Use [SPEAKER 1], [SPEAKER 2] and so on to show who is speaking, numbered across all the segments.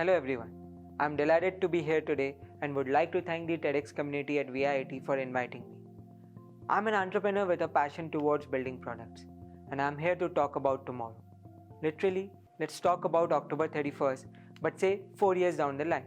[SPEAKER 1] Hello everyone. I'm delighted to be here today and would like to thank the TEDx community at VIIT for inviting me. I'm an entrepreneur with a passion towards building products, and I'm here to talk about tomorrow. Literally, let's talk about October 31st, but say 4 years down the line.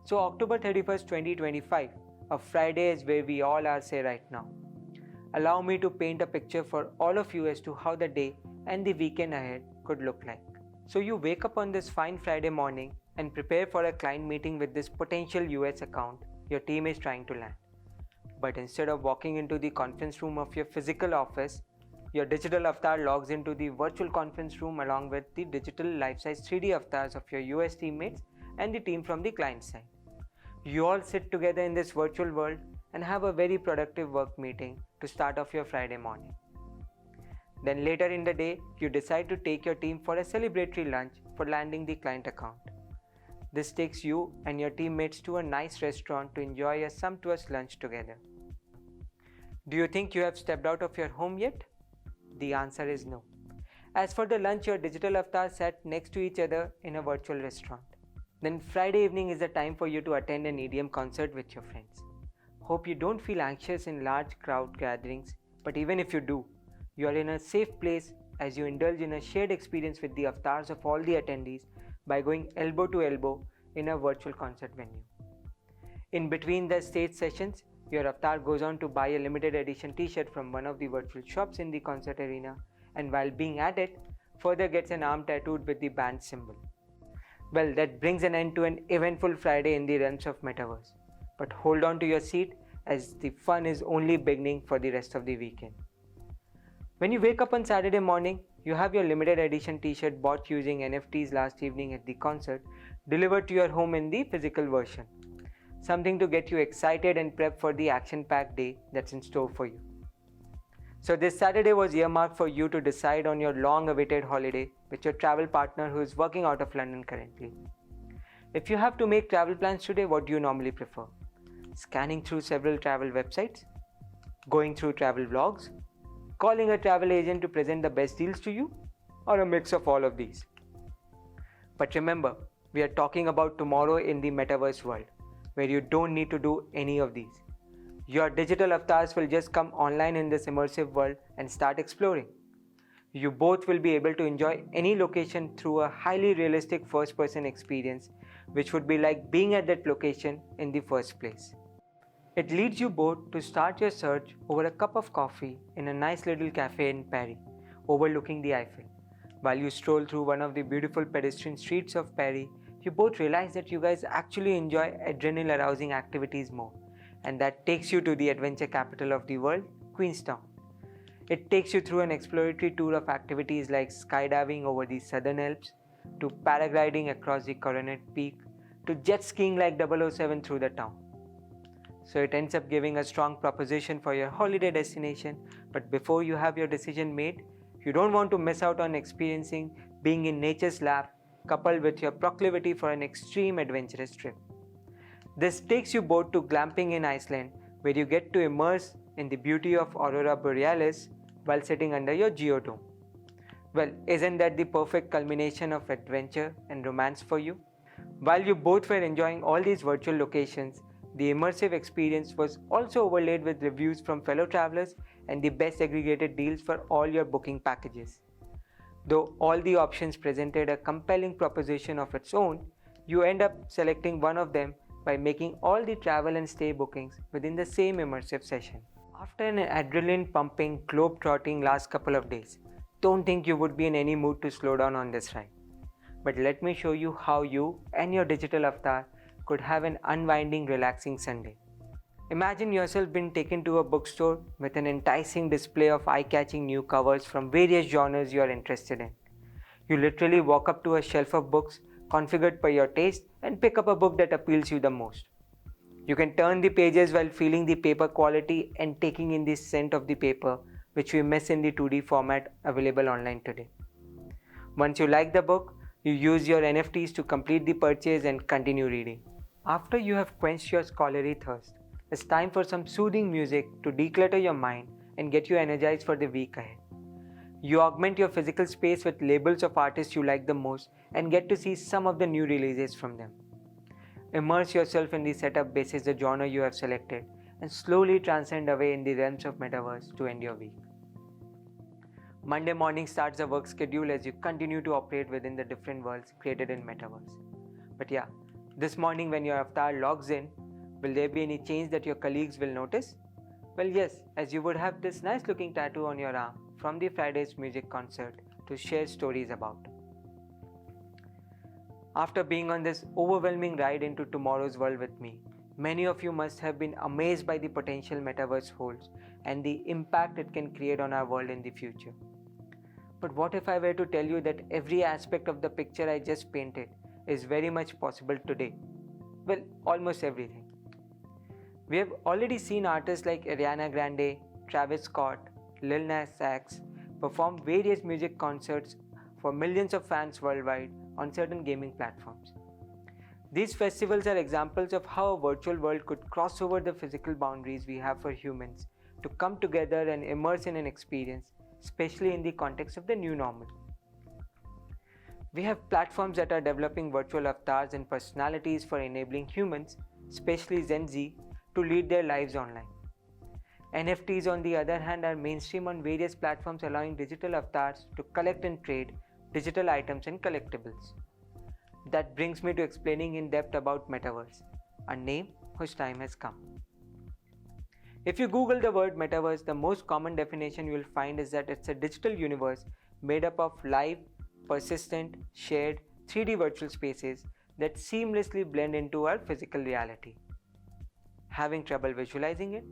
[SPEAKER 1] So October 31st, 2025, a Friday is where we all are say right now. Allow me to paint a picture for all of you as to how the day and the weekend ahead could look like. So you wake up on this fine Friday morning and prepare for a client meeting with this potential US account your team is trying to land. But instead of walking into the conference room of your physical office, your digital avatar logs into the virtual conference room along with the digital life-size 3D avatars of your US teammates and the team from the client side. You all sit together in this virtual world and have a very productive work meeting to start off your Friday morning. Then later in the day, you decide to take your team for a celebratory lunch for landing the client account. This takes you and your teammates to a nice restaurant to enjoy a sumptuous lunch together. Do you think you have stepped out of your home yet? The answer is no. As for the lunch, your digital avatars sat next to each other in a virtual restaurant. Then Friday evening is the time for you to attend an EDM concert with your friends. Hope you don't feel anxious in large crowd gatherings, but even if you do, you are in a safe place as you indulge in a shared experience with the avatars of all the attendees by going elbow to elbow in a virtual concert venue. In between the stage sessions, your avatar goes on to buy a limited edition t-shirt from one of the virtual shops in the concert arena, and while being at it, further gets an arm tattooed with the band symbol. Well, that brings an end to an eventful Friday in the realms of Metaverse. But hold on to your seat as the fun is only beginning for the rest of the weekend. When you wake up on Saturday morning, you have your limited edition t-shirt bought using NFTs last evening at the concert delivered to your home in the physical version. Something to get you excited and prep for the action-packed day that's in store for you. So this Saturday was earmarked for you to decide on your long-awaited holiday with your travel partner who is working out of London currently. If you have to make travel plans today, what do you normally prefer? Scanning through several travel websites? Going through travel vlogs? Calling a travel agent to present the best deals to you? Or a mix of all of these? But remember, we are talking about tomorrow in the metaverse world, where you don't need to do any of these. Your digital avatars will just come online in this immersive world and start exploring. You both will be able to enjoy any location through a highly realistic first-person experience, which would be like being at that location in the first place. It leads you both to start your search over a cup of coffee in a nice little cafe in Paris, overlooking the Eiffel. While you stroll through one of the beautiful pedestrian streets of Paris, you both realize that you guys actually enjoy adrenaline-arousing activities more, and that takes you to the adventure capital of the world, Queenstown. It takes you through an exploratory tour of activities like skydiving over the Southern Alps, to paragliding across the Coronet Peak, to jet skiing like 007 through the town. So it ends up giving a strong proposition for your holiday destination, but before you have your decision made, you don't want to miss out on experiencing being in nature's lap, coupled with your proclivity for an extreme adventurous trip. This takes you both to glamping in Iceland, where you get to immerse in the beauty of Aurora Borealis while sitting under your geodome. Well, isn't that the perfect culmination of adventure and romance for you? While you both were enjoying all these virtual locations, the immersive experience was also overlaid with reviews from fellow travelers and the best aggregated deals for all your booking packages. Though all the options presented a compelling proposition of its own, you end up selecting one of them by making all the travel and stay bookings within the same immersive session. After an adrenaline-pumping, globe-trotting last couple of days, don't think you would be in any mood to slow down on this ride. But let me show you how you and your digital avatar could have an unwinding, relaxing Sunday. Imagine yourself being taken to a bookstore with an enticing display of eye-catching new covers from various genres you are interested in. You literally walk up to a shelf of books configured per your taste and pick up a book that appeals you the most. You can turn the pages while feeling the paper quality and taking in the scent of the paper, which we miss in the 2D format available online today. Once you like the book, you use your NFTs to complete the purchase and continue reading. After you have quenched your scholarly thirst, it's time for some soothing music to declutter your mind and get you energized for the week ahead. You augment your physical space with labels of artists you like the most and get to see some of the new releases from them. Immerse yourself in the setup basis the genre you have selected and slowly transcend away in the realms of metaverse to end your week. Monday morning starts the work schedule as you continue to operate within the different worlds created in metaverse. But yeah, this morning when your avatar logs in, will there be any change that your colleagues will notice? Well, yes, as you would have this nice looking tattoo on your arm from the Friday's music concert to share stories about. After being on this overwhelming ride into tomorrow's world with me, many of you must have been amazed by the potential metaverse holds and the impact it can create on our world in the future. But what if I were to tell you that every aspect of the picture I just painted is very much possible today? Well, almost everything. We have already seen artists like Ariana Grande, Travis Scott, Lil Nas X perform various music concerts for millions of fans worldwide on certain gaming platforms. These festivals are examples of how a virtual world could cross over the physical boundaries we have for humans to come together and immerse in an experience, especially in the context of the new normal. We have platforms that are developing virtual avatars and personalities for enabling humans, especially Gen Z, to lead their lives online. NFTs, on the other hand, are mainstream on various platforms, allowing digital avatars to collect and trade digital items and collectibles. That brings me to explaining in depth about metaverse, a name whose time has come. If you Google the word metaverse, the most common definition you will find is that it's a digital universe made up of live, persistent, shared 3D virtual spaces that seamlessly blend into our physical reality. Having trouble visualizing it?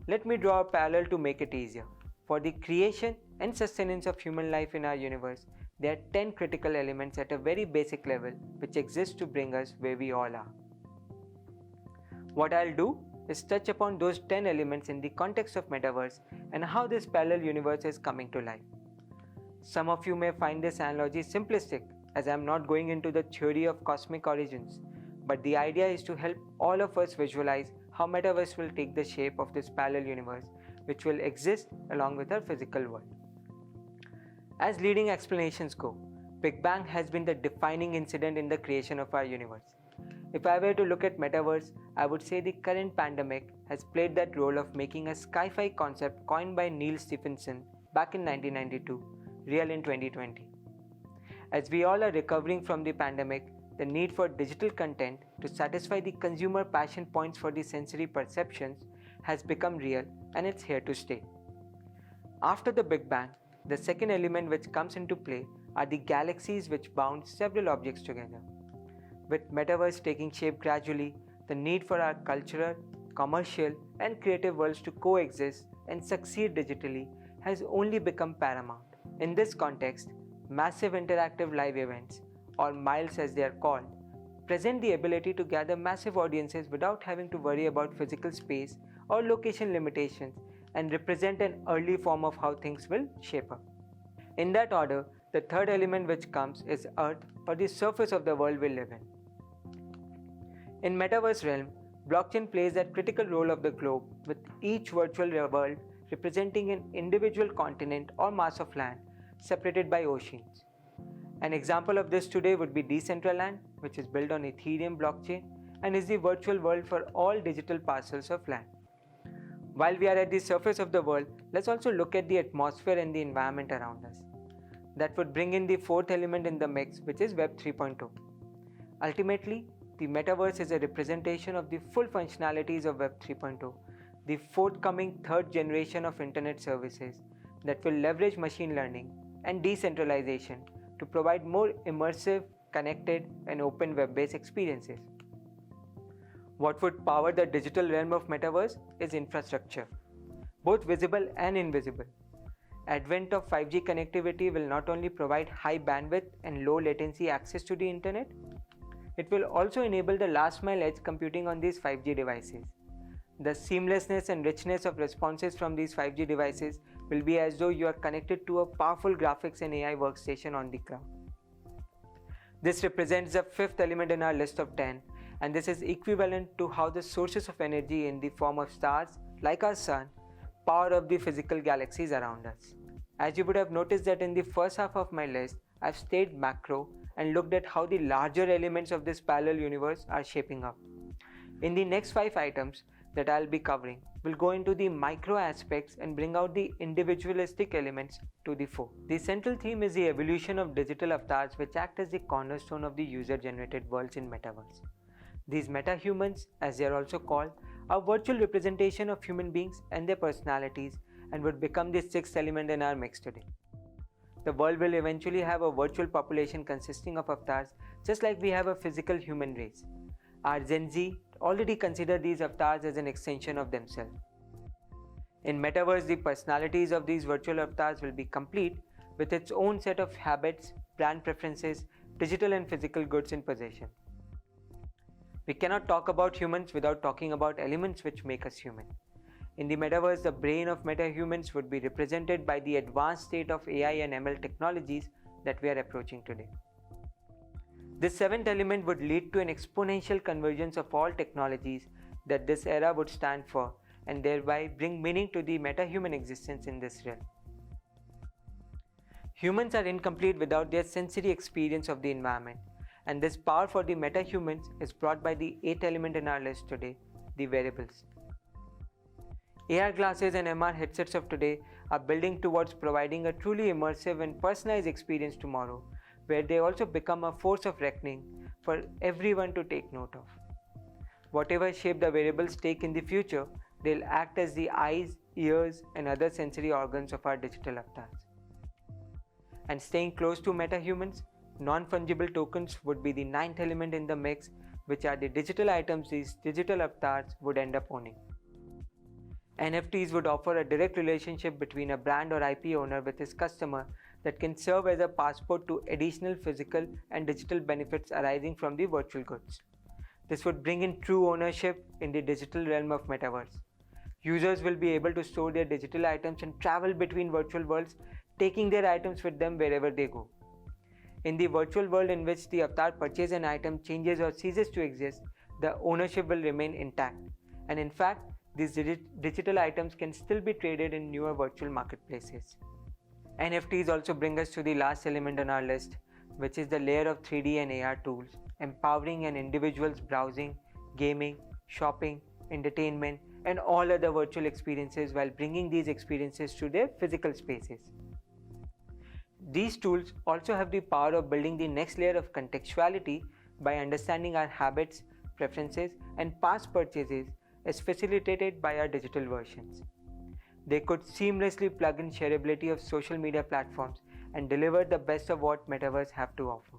[SPEAKER 1] Let me draw a parallel to make it easier. For the creation and sustenance of human life in our universe, there are 10 critical elements at a very basic level which exist to bring us where we all are. What I'll do is touch upon those 10 elements in the context of metaverse and how this parallel universe is coming to life. Some of you may find this analogy simplistic, as I am not going into the theory of cosmic origins, but the idea is to help all of us visualize how metaverse will take the shape of this parallel universe which will exist along with our physical world. As leading explanations go, Big Bang has been the defining incident in the creation of our universe. If I were to look at metaverse, I would say the current pandemic has played that role of making a sci-fi concept coined by Neal Stephenson back in 1992 real in 2020. As we all are recovering from the pandemic, the need for digital content to satisfy the consumer passion points for the sensory perceptions has become real, and it's here to stay. After the Big Bang, the second element which comes into play are the galaxies which bound several objects together. With metaverse taking shape gradually, the need for our cultural, commercial, and creative worlds to coexist and succeed digitally has only become paramount. In this context, massive interactive live events, or MILES as they are called, present the ability to gather massive audiences without having to worry about physical space or location limitations, and represent an early form of how things will shape up. In that order, the third element which comes is Earth, or the surface of the world we live in. In metaverse realm, blockchain plays that critical role of the globe, with each virtual world representing an individual continent or mass of land separated by oceans. An example of this today would be Decentraland, which is built on Ethereum blockchain and is the virtual world for all digital parcels of land. While we are at the surface of the world, let's also look at the atmosphere and the environment around us. That would bring in the fourth element in the mix, which is Web 3.0. Ultimately, the metaverse is a representation of the full functionalities of Web 3.0, the forthcoming third generation of internet services that will leverage machine learning and decentralization to provide more immersive, connected, and open web-based experiences. What would power the digital realm of metaverse is infrastructure, both visible and invisible. Advent of 5G connectivity will not only provide high bandwidth and low latency access to the internet, it will also enable the last mile edge computing on these 5G devices. The seamlessness and richness of responses from these 5G devices will be as though you are connected to a powerful graphics and AI workstation on the cloud. This represents the fifth element in our list of 10, and this is equivalent to how the sources of energy in the form of stars, like our sun, power up the physical galaxies around us. As you would have noticed that in the first half of my list, I've stayed macro and looked at how the larger elements of this parallel universe are shaping up. In the next 5 items that I'll be covering, we'll go into the micro aspects and bring out the individualistic elements to the fore. The central theme is the evolution of digital avatars, which act as the cornerstone of the user-generated worlds in metaverse. These meta-humans, as they are also called, are virtual representation of human beings and their personalities, and would become the sixth element in our mix today. The world will eventually have a virtual population consisting of avatars, just like we have a physical human race. Our Gen Z already consider these avatars as an extension of themselves. In Metaverse, the personalities of these virtual avatars will be complete with its own set of habits, brand preferences, digital and physical goods in possession. We cannot talk about humans without talking about elements which make us human. In the Metaverse, the brain of meta-humans would be represented by the advanced state of AI and ML technologies that we are approaching today. This seventh element would lead to an exponential convergence of all technologies that this era would stand for, and thereby bring meaning to the meta-human existence in this realm. Humans are incomplete without their sensory experience of the environment, and this power for the meta-humans is brought by the eighth element in our list today, the wearables. AR glasses and MR headsets of today are building towards providing a truly immersive and personalized experience tomorrow, where they also become a force of reckoning for everyone to take note of. Whatever shape the wearables take in the future, they'll act as the eyes, ears, and other sensory organs of our digital avatars. And staying close to meta-humans, non-fungible tokens would be the ninth element in the mix, which are the digital items these digital avatars would end up owning. NFTs would offer a direct relationship between a brand or IP owner with his customer that can serve as a passport to additional physical and digital benefits arising from the virtual goods. This would bring in true ownership in the digital realm of metaverse. Users will be able to store their digital items and travel between virtual worlds, taking their items with them wherever they go. In the virtual world in which the avatar purchases an item changes or ceases to exist, the ownership will remain intact. And in fact, these digital items can still be traded in newer virtual marketplaces. NFTs also bring us to the last element on our list, which is the layer of 3D and AR tools, empowering an individual's browsing, gaming, shopping, entertainment, and all other virtual experiences while bringing these experiences to their physical spaces. These tools also have the power of building the next layer of contextuality by understanding our habits, preferences, and past purchases as facilitated by our digital versions. They could seamlessly plug in shareability of social media platforms and deliver the best of what Metaverse have to offer.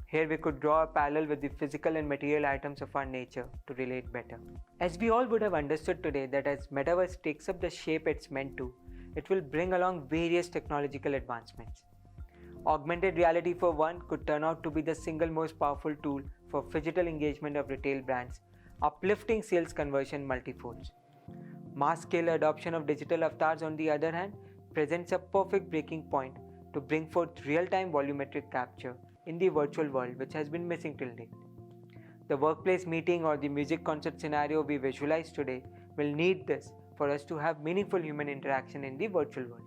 [SPEAKER 1] Here we could draw a parallel with the physical and material items of our nature to relate better. As we all would have understood today that as Metaverse takes up the shape it's meant to, it will bring along various technological advancements. Augmented reality for one could turn out to be the single most powerful tool for phygital engagement of retail brands, uplifting sales conversion multifolds. Mass-scale adoption of digital avatars, on the other hand, presents a perfect breaking point to bring forth real-time volumetric capture in the virtual world, which has been missing till date. The workplace meeting or the music concert scenario we visualize today will need this for us to have meaningful human interaction in the virtual worlds.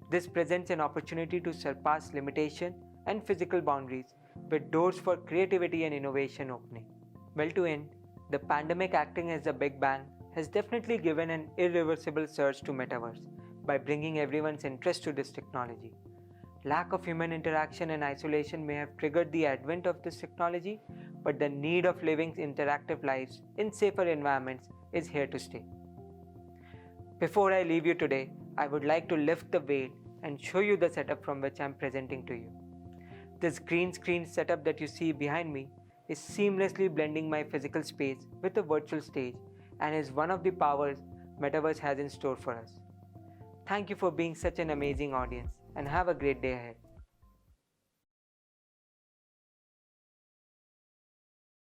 [SPEAKER 1] This presents an opportunity to surpass limitation and physical boundaries, with doors for creativity and innovation opening. Well, to end, the pandemic acting as a big bang has definitely given an irreversible surge to Metaverse by bringing everyone's interest to this technology. Lack of human interaction and isolation may have triggered the advent of this technology, but the need of living interactive lives in safer environments is here to stay. Before I leave you today, I would like to lift the veil and show you the setup from which I am presenting to you. This green screen setup that you see behind me is seamlessly blending my physical space with a virtual stage and is one of the powers Metaverse has in store for us. Thank you for being such an amazing audience and have a great day ahead.